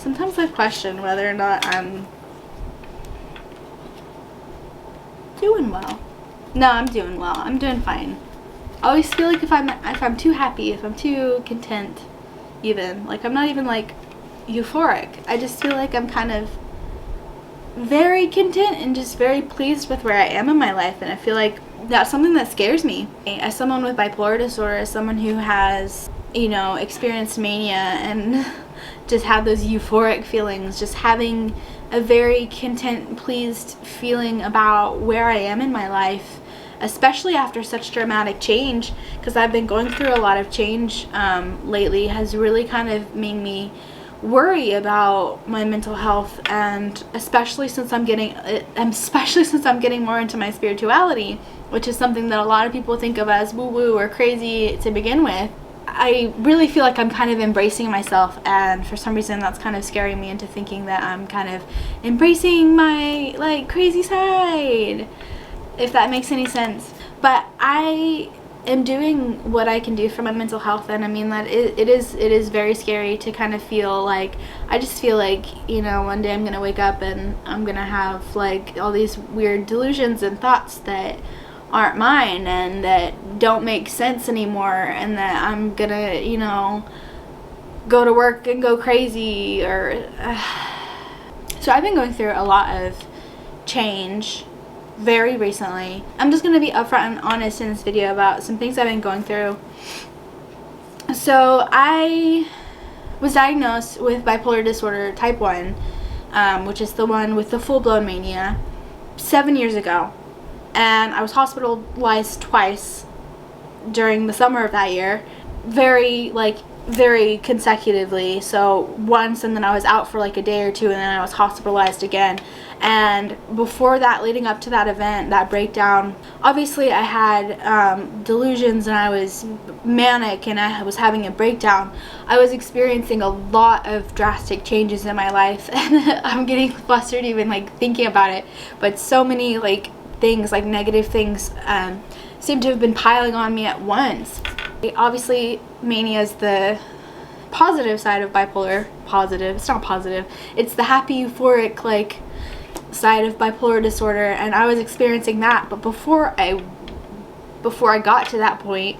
sometimes I question whether or not I'm doing well. No, I'm doing well. I'm doing fine. I always feel like if I'm too happy, if I'm too content, even, like, I'm not even, like, euphoric. I just feel like I'm kind of very content and just very pleased with where I am in my life, and I feel like that's something that scares me. As someone with bipolar disorder, as someone who has, you know, experienced mania and just had those euphoric feelings, just having a very content, pleased feeling about where I am in my life, especially after such dramatic change, because I've been going through a lot of change lately, has really kind of made me worry about my mental health, and especially since I'm getting more into my spirituality, which is something that a lot of people think of as woo-woo or crazy to begin with. I really feel like I'm kind of embracing myself, and for some reason that's kind of scaring me into thinking that I'm kind of embracing my, like, crazy side, if that makes any sense. But I am doing what I can do for my mental health, and I mean that it is very scary to kind of feel like, I just feel like, you know, one day I'm gonna wake up and I'm gonna have, like, all these weird delusions and thoughts that aren't mine and that don't make sense anymore, and that I'm gonna, you know, go to work and go crazy, or so I've been going through a lot of change very recently. I'm just gonna be upfront and honest in this video about some things I've been going through. So I was diagnosed with bipolar disorder type 1, which is the one with the full-blown mania, 7 years ago. And I was hospitalized twice during the summer of that year, very consecutively. So once, and then I was out for like a day or two, and then I was hospitalized again. And before that, leading up to that event, that breakdown, obviously I had delusions, and I was manic, and I was having a breakdown. I was experiencing a lot of drastic changes in my life, and I'm getting flustered even, like, thinking about it. But so many, like, things, like negative things, seem to have been piling on me at once. Obviously, mania is the positive side of bipolar. Positive, it's not positive, it's the happy, euphoric, like, side of bipolar disorder, and I was experiencing that. But before I got to that point,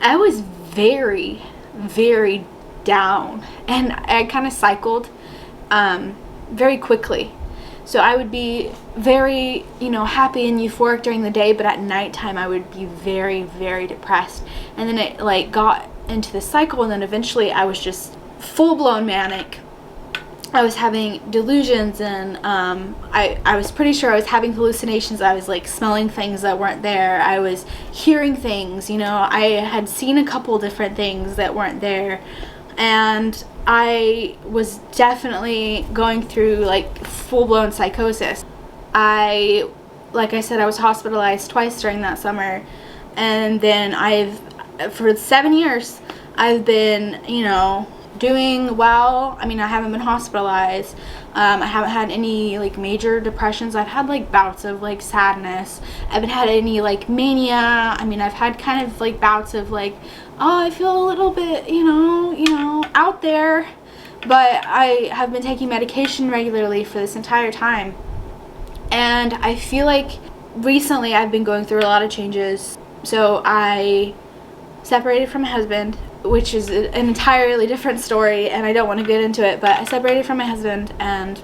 I was very, very down, and I kind of cycled very quickly. So I would be very, you know, happy and euphoric during the day, but at nighttime I would be very, very depressed. And then it, like, got into the cycle, and then eventually I was just full-blown manic. I was having delusions, and I was pretty sure I was having hallucinations. I was, like, smelling things that weren't there. I was hearing things, you know. I had seen a couple different things that weren't there. And I was definitely going through, like, full-blown psychosis. Like I said, I was hospitalized twice during that summer. And then for 7 years, I've been, you know, doing well. I mean, I haven't been hospitalized. I haven't had any, like, major depressions. I've had, like, bouts of, like, sadness. I haven't had any, like, mania. I mean, I've had kind of, like, bouts of, like, oh, I feel a little bit, you know, out there. But I have been taking medication regularly for this entire time. And I feel like recently I've been going through a lot of changes. So I separated from my husband, which is an entirely different story, and I don't want to get into it, but I separated from my husband, and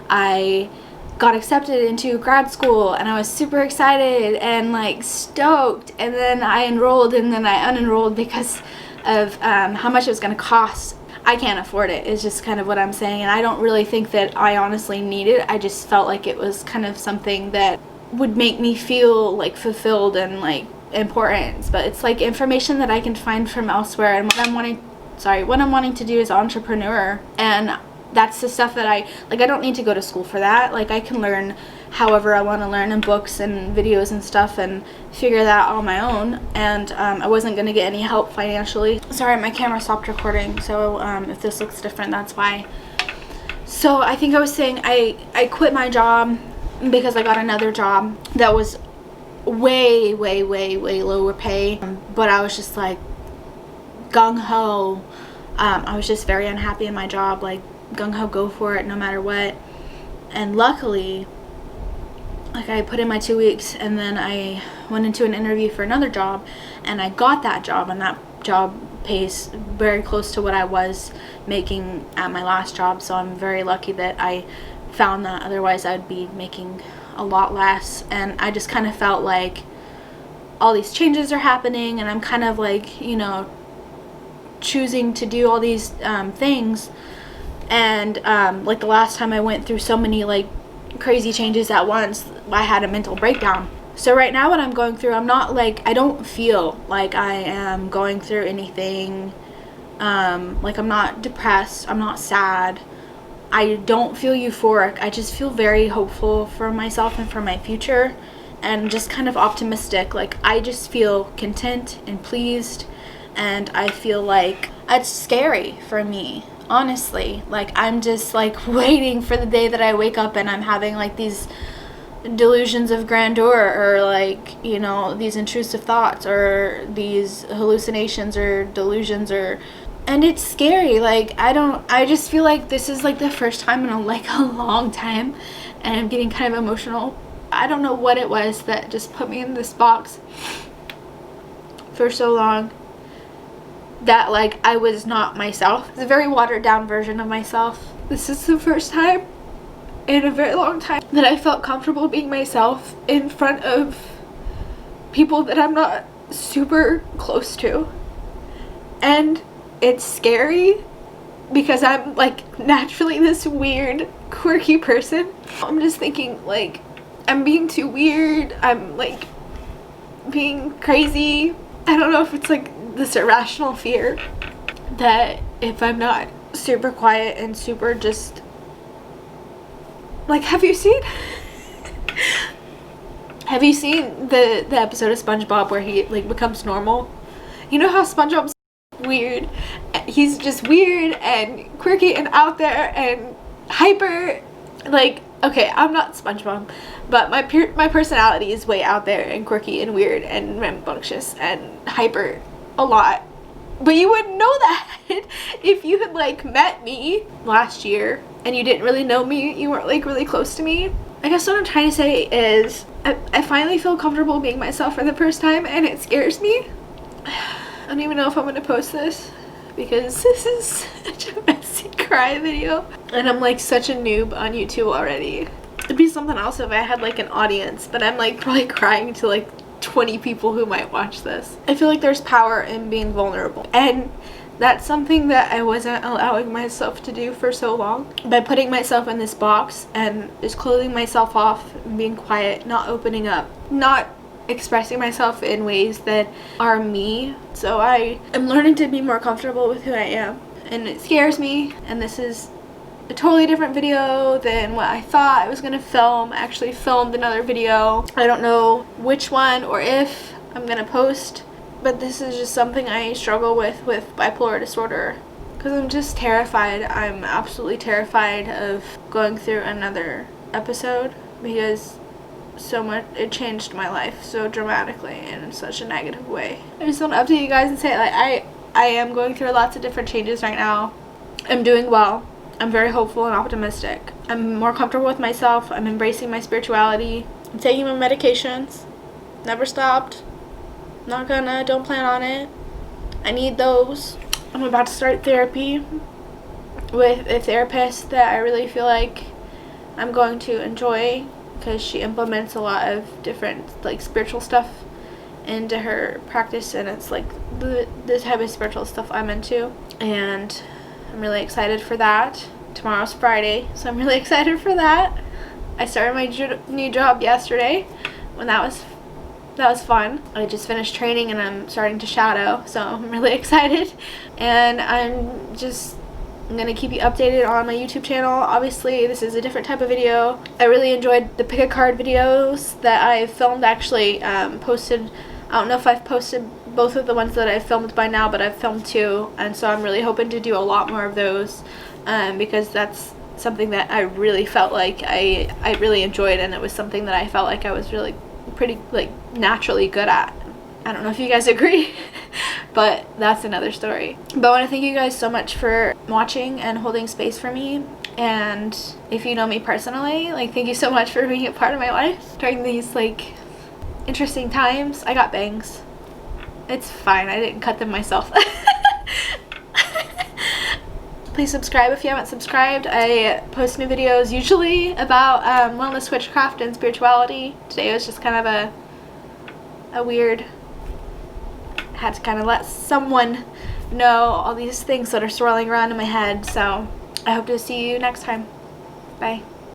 I got accepted into grad school, and I was super excited and, like, stoked. And then I enrolled, and then I unenrolled because of how much it was going to cost. I can't afford it, is just kind of what I'm saying, and I don't really think that I honestly need it. I just felt like it was kind of something that would make me feel, like, fulfilled and, like, important. But it's, like, information that I can find from elsewhere, and what I'm wanting to do is entrepreneur, and that's the stuff that I don't need to go to school for that. Like, I can learn however I want to learn in books and videos and stuff, and figure that out on my own. And I wasn't going to get any help financially. Sorry, my camera stopped recording, so if this looks different, that's why. So I think I was saying I quit my job because I got another job that was way, way, way, way lower pay, but I was just, like, gung-ho I was just very unhappy in my job, like gung-ho go for it no matter what. And luckily, like, I put in my 2 weeks, and then I went into an interview for another job, and I got that job, and that job pays very close to what I was making at my last job. So I'm very lucky that I found that. Otherwise I'd be making a lot less. And I just kind of felt like all these changes are happening, and I'm kind of like, you know, choosing to do all these things. And like the last time I went through so many like crazy changes at once, I had a mental breakdown. So right now what I'm going through, I'm not like, I don't feel like I am going through anything. Like, I'm not depressed, I'm not sad, I don't feel euphoric. I just feel very hopeful for myself and for my future, and just kind of optimistic. Like, I just feel content and pleased, and I feel like it's scary for me, honestly. Like, I'm just like waiting for the day that I wake up and I'm having like these delusions of grandeur, or like, you know, these intrusive thoughts, or these hallucinations or delusions, or, and it's scary. Like, I just feel like this is like the first time in a long time, and I'm getting kind of emotional. I don't know what it was that just put me in this box for so long, that like I was not myself. It's a very watered down version of myself. This is the first time in a very long time that I felt comfortable being myself in front of people that I'm not super close to. And it's scary because I'm like naturally this weird, quirky person. I'm just thinking like I'm being too weird, I'm like being crazy. I don't know if it's like this irrational fear that if I'm not super quiet and super just like, have you seen the episode of SpongeBob where he like becomes normal? You know how SpongeBob's weird? He's just weird and quirky and out there and hyper. Like, okay, I'm not SpongeBob, but my personality is way out there and quirky and weird and rambunctious and hyper a lot. But you wouldn't know that if you had like met me last year and you didn't really know me, you weren't like really close to me. I guess what I'm trying to say is I finally feel comfortable being myself for the first time, and it scares me. I don't even know if I'm gonna post this because this is such a messy cry video, and I'm like such a noob on YouTube already. It'd be something else if I had like an audience, but I'm like probably crying to like 20 people who might watch this. I feel like there's power in being vulnerable, and that's something that I wasn't allowing myself to do for so long. By putting myself in this box and just closing myself off, being quiet, not opening up, not expressing myself in ways that are me. So I am learning to be more comfortable with who I am, and it scares me. And this is a totally different video than what I thought I was gonna film. I actually filmed another video. I don't know which one or if I'm gonna post, but this is just something I struggle with bipolar disorder, because I'm just terrified. I'm absolutely terrified of going through another episode, because so much, it changed my life so dramatically in such a negative way. I just want to update you guys and say, like, I am going through lots of different changes right now. I'm doing well. I'm very hopeful and optimistic. I'm more comfortable with myself. I'm embracing my spirituality. I'm taking my medications. Never stopped. Not gonna, don't plan on it. I need those. I'm about to start therapy with a therapist that I really feel like I'm going to enjoy, because she implements a lot of different like spiritual stuff into her practice, and it's like the type of spiritual stuff I'm into, and I'm really excited for that. Tomorrow's Friday, so I'm really excited for that. I started my new job yesterday, and that was fun. I just finished training and I'm starting to shadow, so I'm really excited. And I'm gonna keep you updated on my YouTube channel. Obviously, this is a different type of video. I really enjoyed the pick a card videos that I filmed, actually posted. I don't know if I've posted both of the ones that I've filmed by now, but I've filmed 2, and so I'm really hoping to do a lot more of those, because that's something that I really felt like I really enjoyed, and it was something that I felt like I was really pretty like naturally good at. I don't know if you guys agree, but that's another story. But I want to thank you guys so much for watching and holding space for me. And if you know me personally, like, thank you so much for being a part of my life during these like interesting times. I got bangs. It's fine. I didn't cut them myself. Please subscribe if you haven't subscribed. I post new videos usually about wellness, witchcraft, and spirituality. Today was just kind of a weird, had to kind of let someone know all these things that are swirling around in my head. So I hope to see you next time. Bye.